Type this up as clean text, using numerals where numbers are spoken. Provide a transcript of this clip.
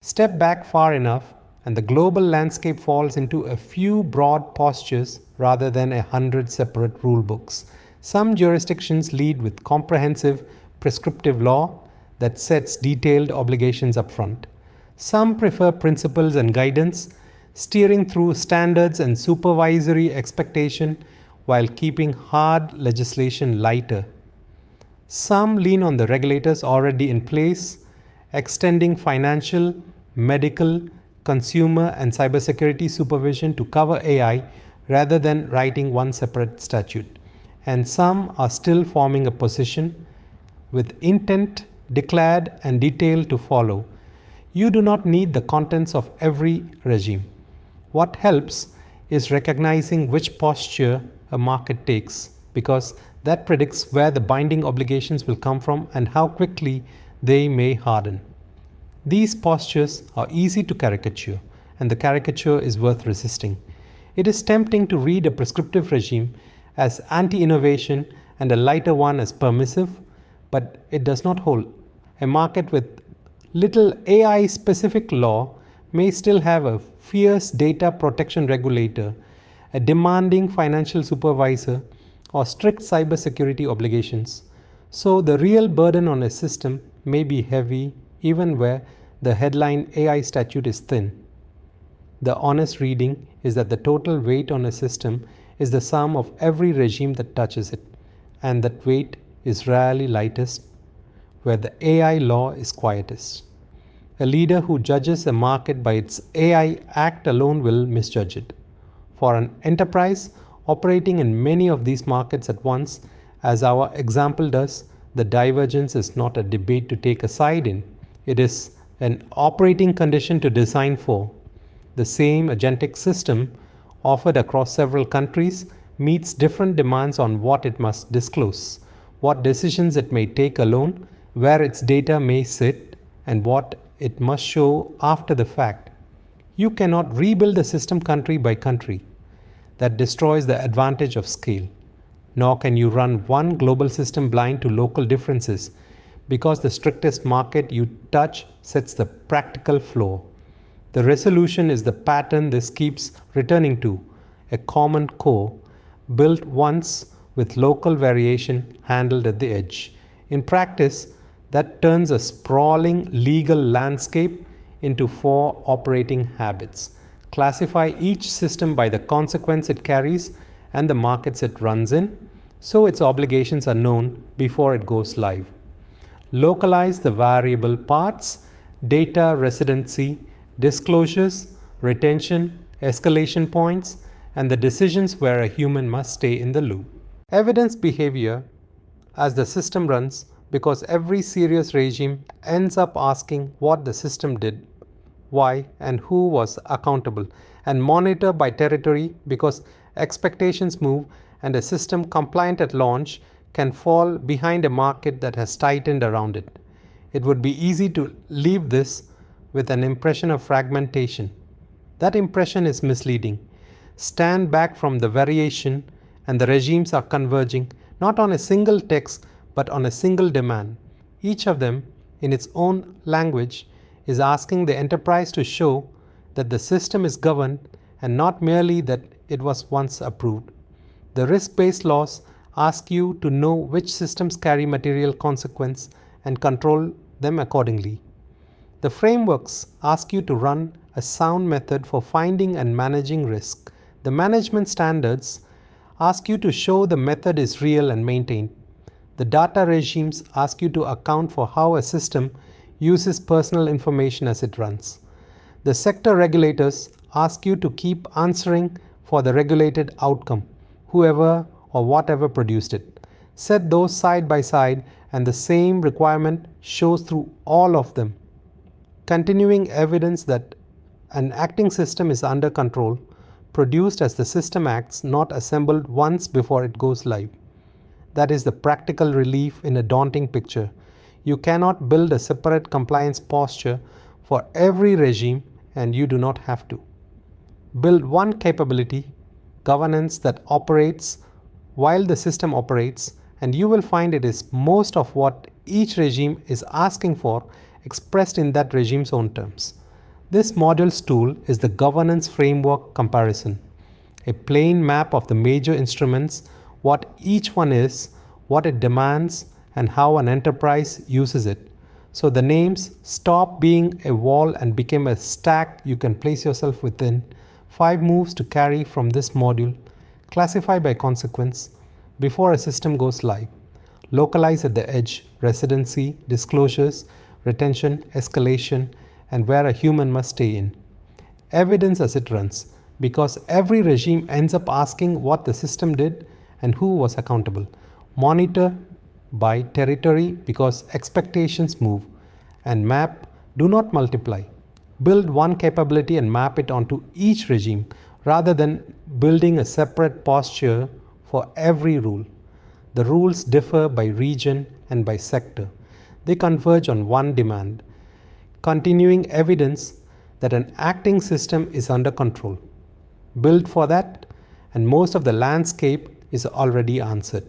Step back far enough, and the global landscape falls into a few broad postures rather than 100 separate rulebooks. Some jurisdictions lead with comprehensive prescriptive law that sets detailed obligations upfront. Some prefer principles and guidance, steering through standards and supervisory expectation while keeping hard legislation lighter. Some lean on the regulators already in place, extending financial, medical, consumer, and cybersecurity supervision to cover AI rather than writing one separate statute. And some are still forming a position with intent declared and detail to follow. You do not need the contents of every regime. What helps is recognizing which posture a market takes, because that predicts where the binding obligations will come from and how quickly they may harden. These postures are easy to caricature, and the caricature is worth resisting. It is tempting to read a prescriptive regime as anti-innovation and a lighter one as permissive, but it does not hold. A market with little AI-specific law may still have a fierce data protection regulator, a demanding financial supervisor, or strict cybersecurity obligations. So the real burden on a system may be heavy even where the headline AI statute is thin. The honest reading is that the total weight on a system is the sum of every regime that touches it, and that weight is rarely lightest where the AI law is quietest. A leader who judges a market by its AI act alone will misjudge it. For an enterprise operating in many of these markets at once, as our example does, the divergence is not a debate to take a side in. It is an operating condition to design for. The same agentic system offered across several countries meets different demands on what it must disclose, what decisions it may take alone, where its data may sit, and what it must show after the fact. You cannot rebuild the system country by country. That destroys the advantage of scale. Nor can you run one global system blind to local differences, because the strictest market you touch sets the practical floor. The resolution is the pattern this keeps returning to, a common core, built once with local variation handled at the edge. In practice, that turns a sprawling legal landscape into 4 operating habits. Classify each system by the consequence it carries and the markets it runs in, so its obligations are known before it goes live. Localize the variable parts, data residency, disclosures, retention, escalation points, and the decisions where a human must stay in the loop. Evidence behavior as the system runs, because every serious regime ends up asking what the system did, why, and who was accountable, and monitor by territory, because expectations move and a system compliant at launch can fall behind a market that has tightened around it. It would be easy to leave this with an impression of fragmentation. That impression is misleading. Stand back from the variation, and the regimes are converging not on a single text but on a single demand. Each of them, in its own language, is asking the enterprise to show that the system is governed and not merely that it was once approved. The risk-based laws ask you to know which systems carry material consequence and control them accordingly. The frameworks ask you to run a sound method for finding and managing risk. The management standards ask you to show the method is real and maintained. The data regimes ask you to account for how a system uses personal information as it runs. The sector regulators ask you to keep answering for the regulated outcome, whoever or whatever produced it. Set those side by side, and the same requirement shows through all of them. Continuing evidence that an acting system is under control, produced as the system acts, not assembled once before it goes live. That is the practical relief in a daunting picture. You cannot build a separate compliance posture for every regime, and you do not have to. Build one capability, governance that operates while the system operates, and you will find it is most of what each regime is asking for, expressed in that regime's own terms. This modules tool is the governance framework comparison, a plain map of the major instruments, what each one is, what it demands, and how an enterprise uses it. So the names stop being a wall and became a stack you can place yourself within. 5 moves to carry from this module. Classify by consequence before a system goes live. Localize at the edge, residency, disclosures, retention, escalation, and where a human must stay in. Evidence as it runs, because every regime ends up asking what the system did and who was accountable. Monitor by territory because expectations move. And map, do not multiply. Build one capability and map it onto each regime rather than building a separate posture for every rule. The rules differ by region and by sector. They converge on one demand, continuing evidence that an acting system is under control. Build for that, and most of the landscape is already answered.